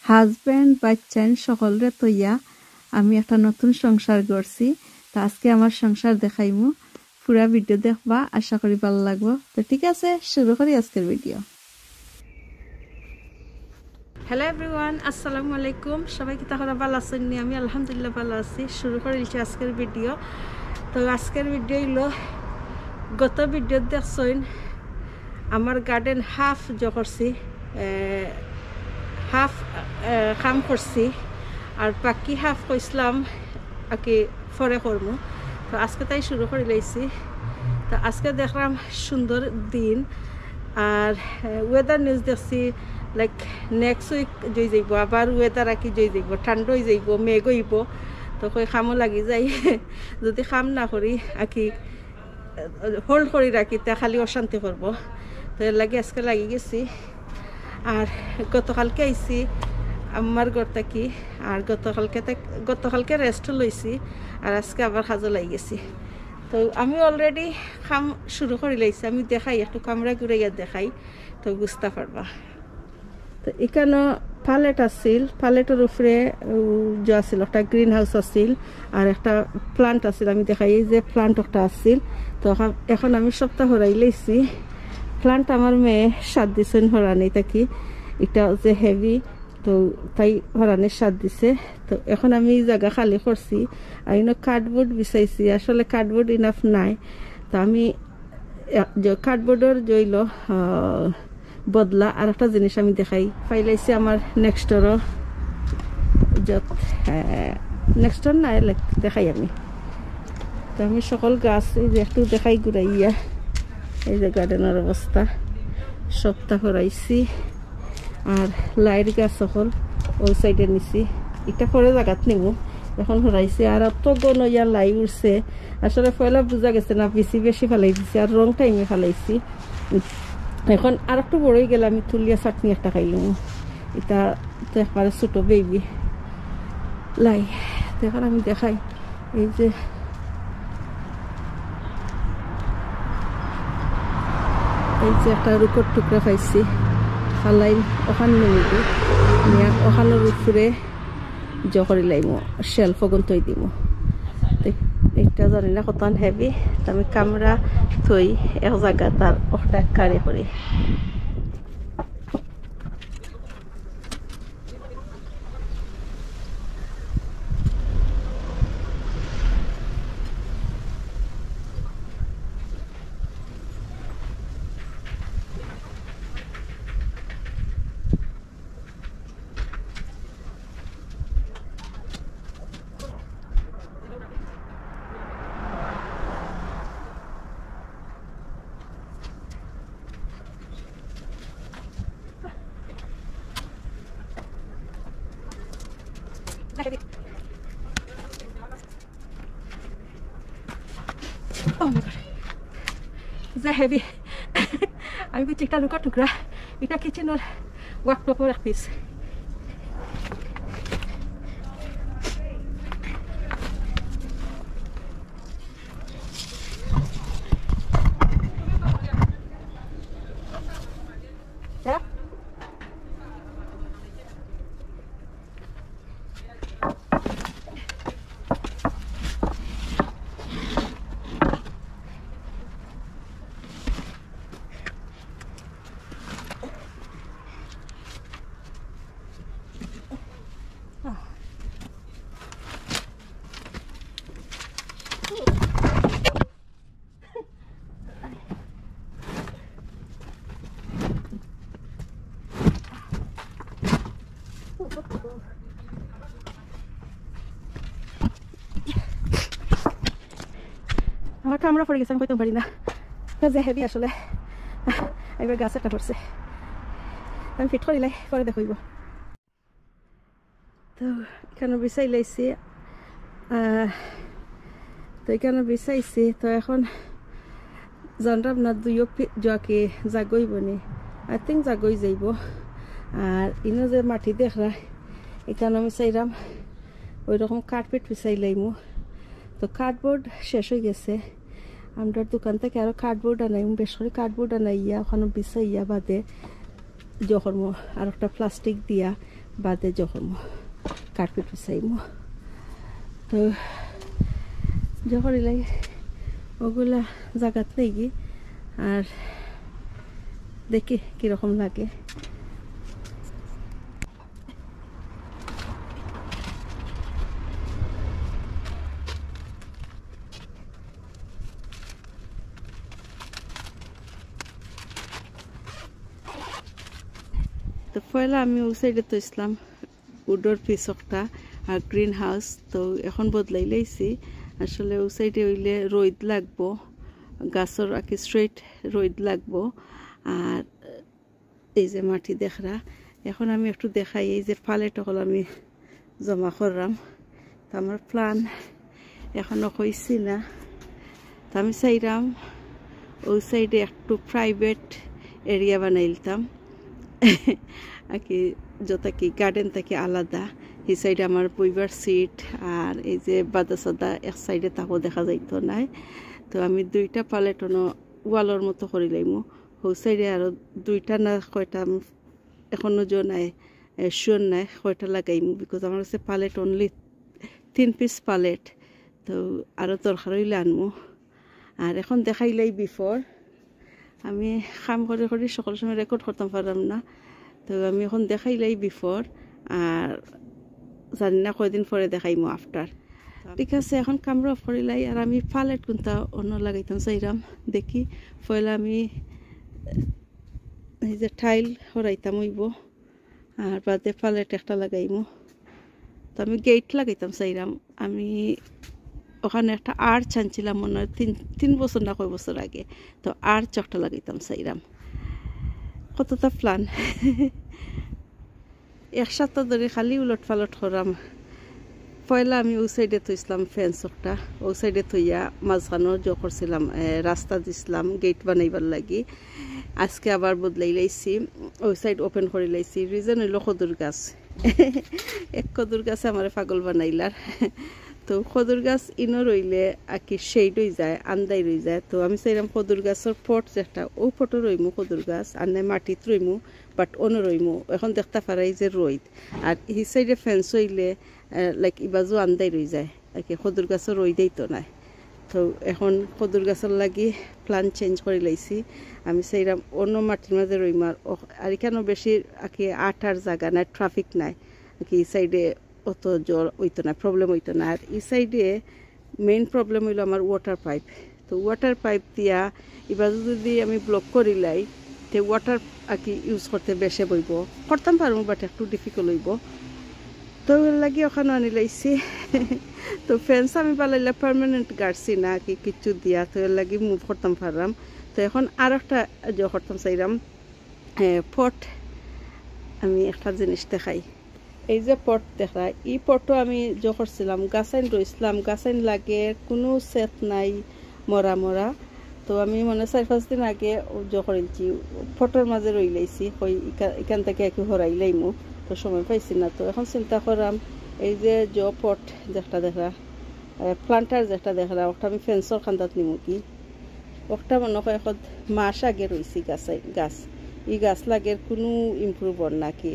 Husband বাচ্চান সকলরে তৈয়া আমি একটা নতুন সংসার করছি। তো আজকে আমার সংসার দেখাইমু, পুরা ভিডিও দেখবা, আশা করি ভালো লাগবো। তো ঠিক আছে, শুরু করি আজকের ভিডিও। হ্যালো এভরিওয়ান, আসসালামু আলাইকুম। সবাই কি তাহলে ভালো আছেন? আমি আলহামদুলিল্লাহ ভালো আছি। শুরু করেছি আজকের ভিডিও। তো আজকের ভিডিও হলো, গত ভিডিও দেখছেন আমার গার্ডেন হাফ করছি, হাফ কাম করছি, আর বাকি হাফ কইসলাম আকি পরে করবো। তো আজকে তাই শুরু করে লাইছি। তো আজকে দেখলাম সুন্দর দিন, আর ওয়েদার নিউজ দেখছি লাইক নেক্সট উইক জয় যাইব, আবার ওয়েদার আঁকি জয় যাইব, ঠান্ডা হয়ে যাইব, মেঘ হইব। তো কই খামও লাগি যাই, যদি খাম না করি আঁকি হোল্ড করে রাখি তা খালি অশান্তি করবো। তো এর লাগে আজকে লাগি গেছি। আর গতকালকে আইছি আমার ঘর থাকি, আর গতকালকে রেস্ট লইছি, আর আজকে আবার কাজে লাগি গেছি। তো আমি অলরেডি কাম শুরু করে লাইছি, আমি দেখাই একটু কামরা ঘুরাইয়া দেখাই, তো বুঝতে পারবা। তো এখানে প্যালেট আছিল, প্যালেটের উপরে যে আছিল একটা গ্রিন হাউস আছিল, আর একটা প্লান্ট আছিল, আমি দেখাই যে প্লান্ট একটা আছিল। তো এখন আমি সপ্তাহ হরাই লাইছি। প্লান্ট আমার মেয়ে সাত দিছেন হরানি থাকি, এটা যে হেভি, তো তাই হরানের সাত দিছে। তো এখন আমি এই জায়গা খালি করছি, আর কার্ডবোর্ড বিছাইছি, আসলে কার্ডবোর্ড ইনাফ নাই। তো আমি কার্ডবোর্ডের জইল বদলা আর একটা জিনিস আমি দেখাই ফাইলাইছি আমার নেক্সটরও, যত নেক্সটর নাই দেখাই আমি। তো আমি সকল গাছ এই যে একটু দেখাই ঘুরাইয়া, এই যে গার্ডেনের অবস্থা সপ্তাহ হরাইছি। আর লাইট গাছ সকল ওই সাইডে নিছি, এটা পরে জায়গাত নিব, এখন হরাইছি। আর অত গনইয়া লাই উঠছে, আসলে পয়লা বোঝা গেছে না, বেশি ফেলাই দিছি, আর রং টাইমে ফেলাইছি। এখন আর একটু বড়ই গেলে আমি তুলিয়া চাটনি একটা খাইলাম। এটা তো একবারে ছোটো বেবি লাই। এখন আমি দেখাই, এই যে একটা রুকর টুকরা পাইছি, ফালাই ওখানে নিবি, ওখানের উপরে জকরি লাইম শেলফ অগন থই দিব। এটা জানি না কতক্ষণ হেভি, আমি কামরা থই এক জায়গা তার ওটা কারি করি। হেভি আমি বুঝছি একটা লুকার টুকরা, এটা কিচেনের ওয়ার্কটপের এক পিস। আমার কামড়া পড়ে গেছে, আমি কইতে পারি না, যে হেভি আসলে। এবার গাছ একটা পড়ছে, আমি ফিট করিলাই পরে দেখইব। তো এখানে বিছাই লাইছি, তো এখানে বিছাইছি। তো এখন জানলাম না দুইও যাকে জাগইব নি, আই থিঙ্ক জাগই যাইব। আর ইনো যে মাটি দেখরা, এখানে আমি চাইলাম ওই রকম কার্পেট বিছাই লাইমু। তো কার্ডবোর্ড শেষ হয়ে গেছে, আমরা দোকান থেকে আরো কার্ডবোর্ড আনাই, বেশ করে কার্ডবোর্ড আনাইয়া ওখানে বিছাইয়া বাদে যখন আর একটা প্লাস্টিক দিয়া বাদে যখন কার্পেট বিছাইমু তো যখন লাগে ওগুলা জায়গাত লাগি আর দেখি কীরকম লাগে। তো পয়লা আমি ওই সাইডে তো ইসলাম উডোর পিস একটা আর গ্রিন হাউস তো এখন বদলাই লাইছি আসলে ওই সাইডে হইলে রোদ লাগবো গাছের আঁকি স্ট্রেট রোদ লাগবো আর এই যে মাটি দেখরা এখন আমি একটু দেখাই এই যে পালেট হল আমি জমা করলাম তো আমার প্ল্যান এখনো হয়েছি না তো আমি চাইলাম ওই সাইডে একটু প্রাইভেট এরিয়া বানাইলতাম আর কি যত কি গার্ডেন থেকে আলাদা এই সাইডে আমার বইবার সিট আর এই যে বাদা সাদা এক সাইডে তাকেও দেখা যাইতো নাই তো আমি দুইটা পালেটনো ওয়ালের মতো করে লাইমু ওই সাইডে আরও দুইটা না কয়টা এখনো জো নাই শিওর নাই কয়টা লাগাইমু বিকজ আমার কাছে পালেট অনলি 3 পিস পালেট তো আরও দরকার হইলে আনমু আর এখন দেখাইলাই বিফোর আমি কাম করে করে সকল সময় রেকর্ড করতাম পারলাম না তো আমি এখন দেখাইলাই বিফোর আর জানি না কয়দিন পরে দেখাইমু আফটার ঠিক আছে এখন কামরা অফ করিলাই আর আমি পালেট কোনটা অন্য লাগাইতাম চাইরাম দেখি পয়লা আমি এই যে টাইল হরাইতাম হইব আর বাদে পালেট একটা লাগাইমু তো আমি গেট লাগাইতাম চাইরাম আমি ওখানে একটা আর্চ আনছিলাম মনে হয় 3 বছর না কয় বছর আগে তো আর্চ একটা লাগাইতাম চাইরাম কতটা প্ল্যান এক সপ্তাহ ধরে খালি উলট পালট করাম পয়লা আমি ওই সাইডে থইছিলাম ফেন্স একটা ওই সাইডে থইয়া মাঝখানো জো করছিলাম রাস্তা দিছিলাম গেট বানাইবার লাগি আজকে আবার বদলাই লাইছি ওই সাইড ওপেন করে লাইছি রিজন হইল খদুর গাছ এক খদুর গাছে আমার পাগল বানাইলার তো খদুর গাছ ইনো রইলে আর কি শেড হয়ে যায় আন্দাই রয়ে যায় তো আমি চাইলাম খদুর গাছের পট যেটা ও পটও রইমু খদুর গাছ আর নাই মাটিত রইমু বাট অন্য রইমু এখন দেখতে পারাই যে রইত আর এই সাইডে ফেন্স হইলে লাইক ইবাজু আন্দাই রয়ে যায় আর কি খদুর গাছের রই দেইতো না তো এখন খদুর গাছের লাগি প্ল্যান চেঞ্জ করে লাইছি আমি চাইলাম অন্য মাটির মাঝে রইম আর এখানেও বেশি আর কি আটার জায়গা নাই ট্রাফিক নাই আর কি এই সাইডে অত জল হইতো না প্রবলেম হইতো না আর এই সাইডে মেইন প্রবলেম হইল আমার ওয়াটার পাইপ তো ওয়াটার পাইপ দিয়া এবার যদি আমি ব্লক করিলাই তো ওয়াটার আর কি ইউজ করতে বেশি বইব করতাম পারবো বাট একটু ডিফিকাল্ট হইব তো এর লাগি ওখানে আনি লাইছি তো ফেন্স আমি পালাইলা পার্মানেন্ট গাড়ছি না কি কিছু দিয়া তো এর লাগি মুভ করতাম পারলাম তো এখন আর একটা যে করতাম চাইলাম পট আমি একটা জিনিস দেখাই এই যে পট দেখা এই পটও আমি যে করছিলাম গাছাইন রইছিলাম গাছাইন লাগে কোনো সেট নাই মরা মরা তো আমি মনে 4-5 দিন আগে যে করেছি পটর মাঝে রই লাইছি কই এখান থেকে একটু হরাই লাইমু তো সময় পাইছি না তো এখন চিন্তা করাম এই যে পট যেটা দেখা প্লান্টার যেটা দেখা ওটা আমি ফেন্সর খান্দাত নিমু কি ওটা মনে হয় এখন মাস আগে রয়েছি গাছ এই গাছ লাগের কোনো ইমপ্রুভ হন নাকি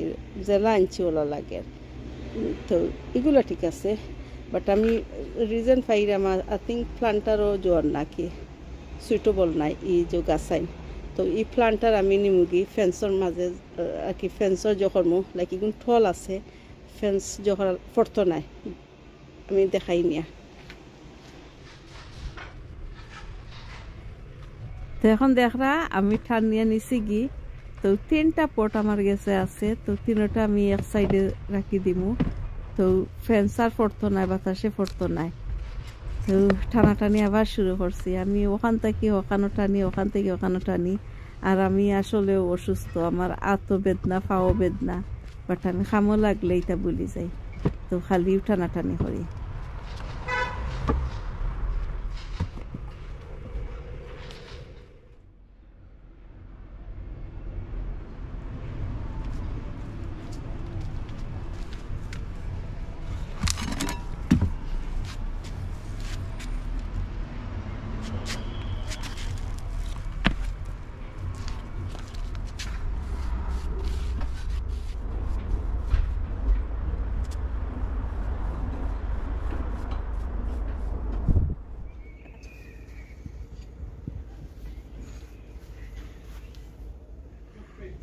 জেলা আনছি ওলা লাগে তো এগুলো ঠিক আছে বাট আমি রিজন পাইরাম আই থিঙ্ক প্লান্টারও জোয়ার নাকি সুইটেবল নাই এই যে গাছাইন তো এই প্লান্টার আমি নিমুগি ফেন্সর মাঝে আর কি ফেন্সর যখন লাইক এগুলো ঠল আছে ফেন্স যখন ফর্ত নাই আমি দেখাই নিয়া তো এখন দেখরা আমি ঠান নিয়ে নিছি গি তো 3টা পট আমার কাছে আছে তো 3টা আমি এক সাইডে রাখি দিমু তো ফেন্সার ফর্ত নাই বাতাসে ফর্ত নাই তো টানাটানি আবার শুরু করছি আমি ওখান থেকে ওখানো টানি ওখান থেকে ওখানো টানি আর আমি আসলে অসুস্থ আমার আতো বেদনা পাও বেদনা বাট আমি খামো লাগলে এটা বলি যাই তো খালি টানাটানি করি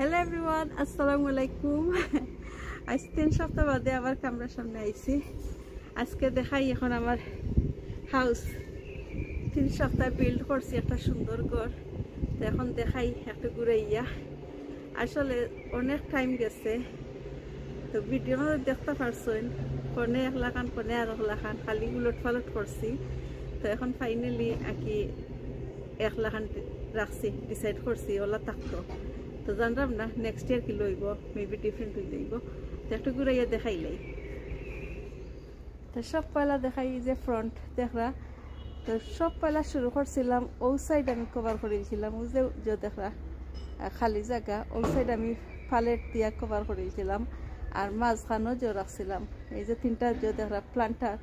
হ্যালো এভরিওয়ান, আসসালামু আলাইকুম। আজ 3 সপ্তাহ বাদে আবার ক্যামেরার সামনে আইছি। আজকে দেখাই এখন আমার হাউস। 3 সপ্তাহ বিল্ড করছি একটা সুন্দর ঘর। তো এখন দেখাই একটু ঘুরাইয়া। আসলে অনেক টাইম গেছে, তো ভিডিও দেখতে পারছেন কোনে 1 লাখান কোনে আর 1 লাখান খালি উলট পালট করছি। তো এখন ফাইনালি আকি 1 লাখান রাখছি, ডিসাইড করছি ওলা থাকতো। তো জানলাম না নেক্সট ইয়ার কি লইব, মেবি ডিফারেন্ট হয়ে যাইব। তো একটু ঘুরাইয়া দেখাইলাই। তো সব পয়লা দেখাই যে ফ্রন্ট দেখরা। তো সব পয়লা শুরু করছিলাম ও সাইড আমি কভার করে দিয়েছিলাম। ও যে দেখরা খালি জায়গা, ও সাইড আমি পালেট দিয়া কভার করে দিয়েছিলাম। আর মাঝখানেও যে রাখছিলাম এই যে 3টা যে দেখরা প্লান্টার,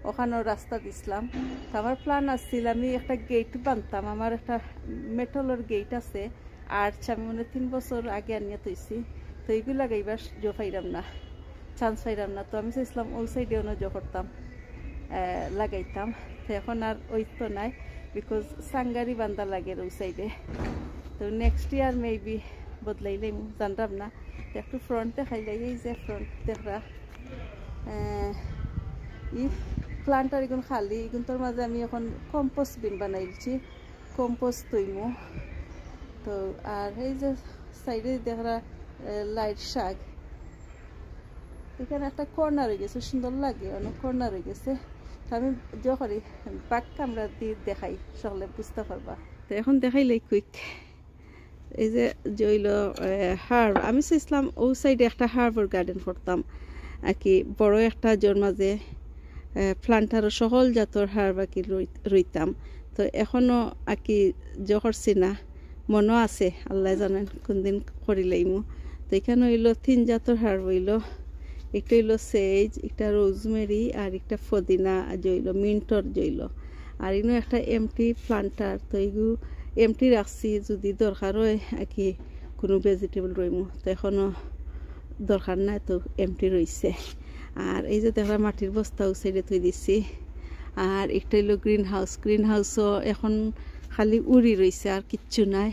ওখানেও রাস্তা দিছিলাম। তো আমার প্ল্যান আসছিল আমি একটা গেট বানতাম। আমার একটা মেটালের গেট আছে, আর্চ আমি মনে 3 বছর আগে আনিয়ে তৈছি। তো এইগুলো লাগাইবার জো পাইলাম না, চান্স পাইলাম না। তো আমি চাইছিলাম ওই সাইডেও না জো করতাম, লাগাইতাম। তো এখন আর ওই তো নাই, বিকজ সাঙ্গারি বান্দা লাগে ওই সাইডে। তো নেক্সট ইয়ার মেবি বদলাইলে জানতাম না। তো একটু ফ্রন্ট দেখাইলাই, এই যে ফ্রন্ট দেখরা ই প্লান্টার এগুলো খালি, এগুলোর মাঝে আমি এখন কম্পোস্ট বিন বানাইছি, কম্পোস্ট তৈমু। তো আর এই যে সাইডে দেখরা লাইট শাক, এখানে একটা কর্নার হয়ে গেছে, সুন্দর লাগে, অনেক কর্নার হয়ে গেছে। তো আমি যখন বাক কামরা দিয়ে দেখাই সকলে বুঝতে পারবা। তো এখন দেখাইলাই কুইক এই যে জইল হার্ব। আমি চাইছিলাম ও সাইডে একটা হার্বর গার্ডেন করতাম আর কি, বড় একটা জোর মাঝে প্লান্টার সকল জাতর হার্ব আর কি রইতাম। তো এখনও আর কি করছি না, মনও আছে, আল্লাহ জানেন কোনদিন করিলাইমু। তো এখানে হইলো 3 জাতর হার্ব হইল। একটা হইলো সেজ, একটা রোজমেরি, আর একটা ফদিনা জইল, মিন্টর জইল। আর ইনো একটা এমটি প্লান্টার। তো এইগুলো এমটি রাখছি, যদি দরকার হয় আর কি কোনো ভেজিটেবল রইমু। তো এখনও দরকার নাই, তো এমটি রইছে। আর এই যে দেখা মাটির বস্তাও সাইডে থই দিছি। আর একটা হইলো গ্রিন হাউস। গ্রিন হাউসও এখন খালি উড়ি রইছে, আর কিচ্ছু নাই।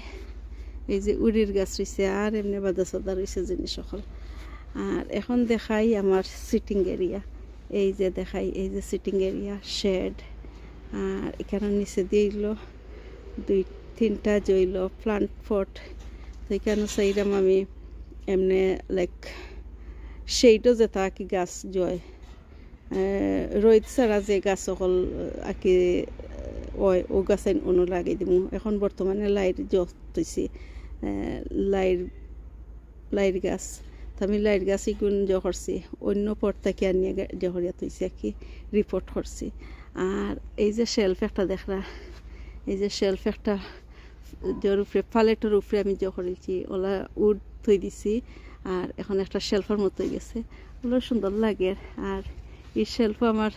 এই যে উড়ির গাছ রইছে, আর এমনি বাদা সাদা রইছে জিনিস সকল। আর এখন দেখাই আমার সিটিং এরিয়া। এই যে দেখাই, এই যে সিটিং এরিয়া, শেড। আর এখানে নিচে দিয়েইল 2-3টা জইল প্লান্ট পট। তো এখানে চাইলাম আমি এমনি লাইক সেইটাও যেটা আর কি গাছ জয় রোদ ছাড়া যে গাছ সকল আর কি ওই ও গাছ অনু লাগাই দিব। এখন বর্তমানে লাইট জইছি, লাইট গাছ। তো আমি লাইট গাছ এগুন করছি, অন্য পট থেকে আনিয়ে জহরিয়া তৈছি আর কি রিপোর্ট করছি। আর এই যে শেলফ একটা দেখরা, এই যে শেলফ একটা জোর উপরে পালেটের উপরে আমি করেছি, ওলা উড থই দিছি। আর এখন একটা শেলফের মতো হয়ে গেছে, ওগুলো সুন্দর লাগে। আর এই শেলফ আমার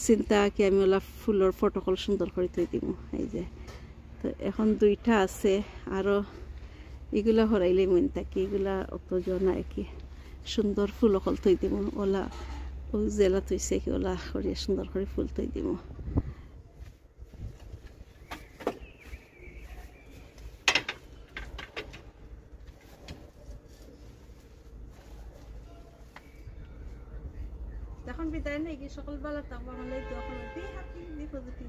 চিন্তা কি আমি ওলা ফুলের ফটোকল সুন্দর করে থই দিব। এই যে তো এখন 2টা আছে, আরও এগুলা হরাইলে মন থাকি, এগুলা অত জনা কি সুন্দর ফুল অকল থই দিব। ওলা ও জেলা থইছে কি ওলা করে সুন্দর করে ফুল থই দিব। এখন বিদায় নেই কি সকল বেলা থাকবো, আমার দোয়া করো, বি হ্যাপি, বি পজিটিভ,